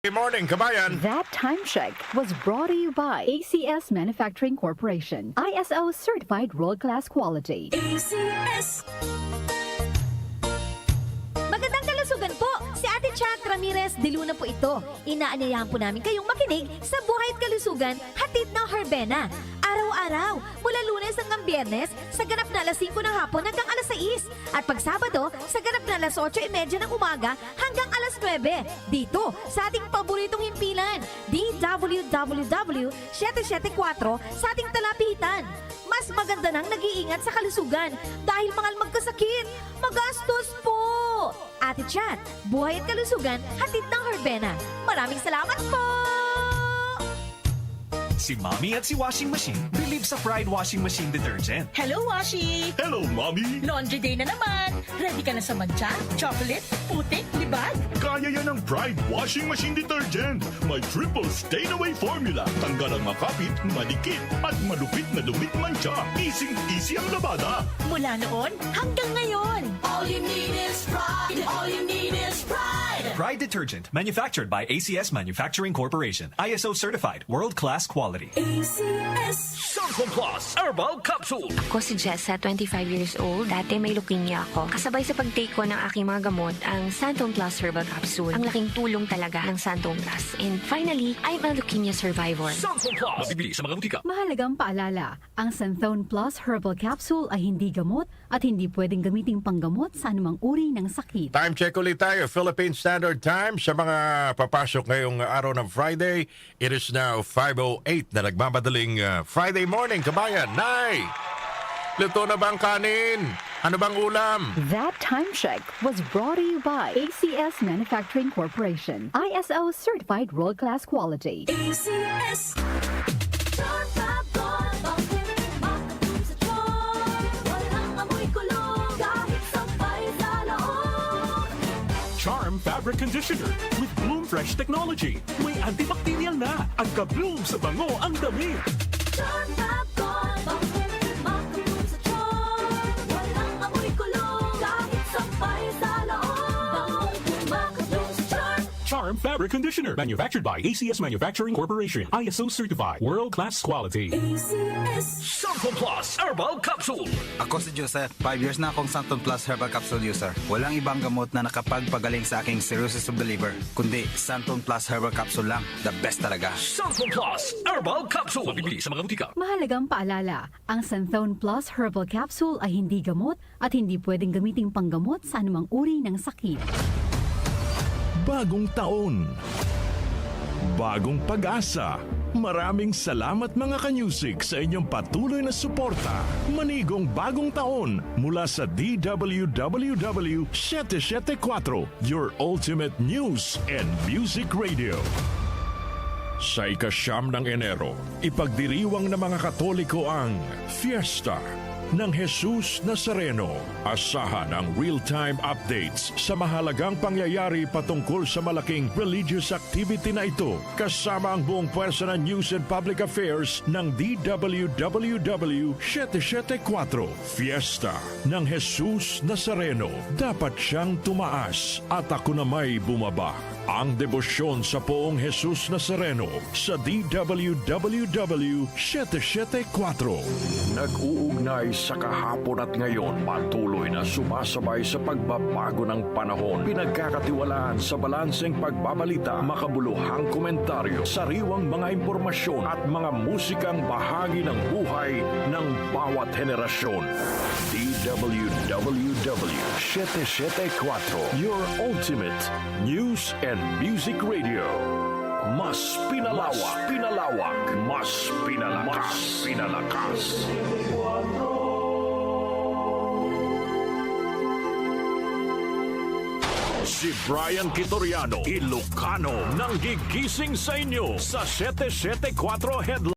Good morning, kabayan. That time check was brought to you by ACS Manufacturing Corporation, ISO certified world-class quality. ACS. Magandang kalusugan po! Si Ate Chat Ramirez de Luna po ito. Inaanyayahan po namin kayong makinig sa Buhay at Kalusugan, hatid ng Herbena. Araw-araw, mula Lunes hanggang Biyernes, sa ganap na alas 5 ng hapon hanggang alas 6. At pag Sabado, sa ganap na alas 8:30 ng umaga hanggang alas 9. Dito, sa ating paboritong himpilan, DWWW 774 sa ating talapitan. Mas maganda nang nag-iingat sa kalusugan dahil mahal magkasakit. Magastos po! Ate Chat, Buhay at Kalusugan, hatid ng Herbena. Maraming salamat po! Si Mommy at si Washing Machine believe sa Pride Washing Machine Detergent. Hello, Washi! Hello, Mommy! Laundry day na naman! Ready ka na sa mancha, chocolate, putik, libag? Kaya yan ang Pride Washing Machine Detergent. May triple stain-away formula. Tanggal ang makapit, madikit, at malupit na dumit mancha. Easy ang labada. Mula noon hanggang ngayon! All you need is pride! All you need is pride! Pride Detergent, manufactured by ACS Manufacturing Corporation. ISO certified, world-class quality. ACS. Santon Plus Herbal Capsule. Ako si Jessa, 25 years old. Dati may leukemia ako. Kasabay sa pag-take ko ng aking mga gamot, ang Santon Plus Herbal Capsule. Ang laking tulong talaga ng Santon Plus. And finally, I'm a leukemia survivor. Santon Plus. Mabibili sa mga butika. Mahalagang paalala, ang Santhone Plus Herbal Capsule ay hindi gamot at hindi pwedeng gamiting panggamot sa anumang uri ng sakit. Time check ulit tayo. Philippine Standard Time sa mga papasok ngayong araw ng Friday. It is now 5:08 na nagmamadaling Friday morning, kabayan. Nay! Luto na bang kanin? Ano bang ulam? That time check was brought to you by ACS Manufacturing Corporation, ISO certified world-class quality. ACS. Charm Fabric Conditioner with Bloom Fresh Technology. May antibacterial na at ka-bloom sa bango ang damit. Charm Fabric Conditioner, manufactured by ACS Manufacturing Corporation, ISO certified, world-class quality. Santon Plus Herbal Capsule. Ako si Joseph. 5 years na akong Santon Plus Herbal Capsule user. Walang ibang gamot na nakapagpagaling sa aking cirrhosis of the liver, kundi Santon Plus Herbal Capsule lang. The best talaga. Santon Plus Herbal Capsule. Mabibili sa mga butika. Mahalagang paalala, ang Santhone Plus Herbal Capsule ay hindi gamot at hindi pwedeng gamiting panggamot sa anumang uri ng sakit. Bagong taon. Bagong pag-asa. Maraming salamat mga kanyusik sa inyong patuloy na suporta. Manigong bagong taon mula sa DWWW 774, your ultimate news and music radio. Sa ika-9 ng Enero, ipagdiriwang ng mga Katoliko ang Fiesta ng Jesus Nazareno. Asahan ang real-time updates sa mahalagang pangyayari patungkol sa malaking religious activity na ito, kasama ang buong pwersa ng News and Public Affairs ng DWWW 774. Fiesta ng Jesus Nazareno. Dapat siyang tumaas at ako na may bumaba. Ang debosyon sa poong Jesus Nazareno sa DWWW 774. Nag-uugnay sa kahapon at ngayon, patuloy na sumasabay sa pagbabago ng panahon. Pinagkakatiwalaan sa balanseng pagbabalita, makabuluhang komentaryo, sariwang mga impormasyon at mga musikang bahagi ng buhay ng bawat henerasyon. DWWW 774, your ultimate news and music radio. Mas pinalawak, mas pinalakas. Si Brian Kitoriano, Ilocano, nang gigising sa inyo sa 774 Headline.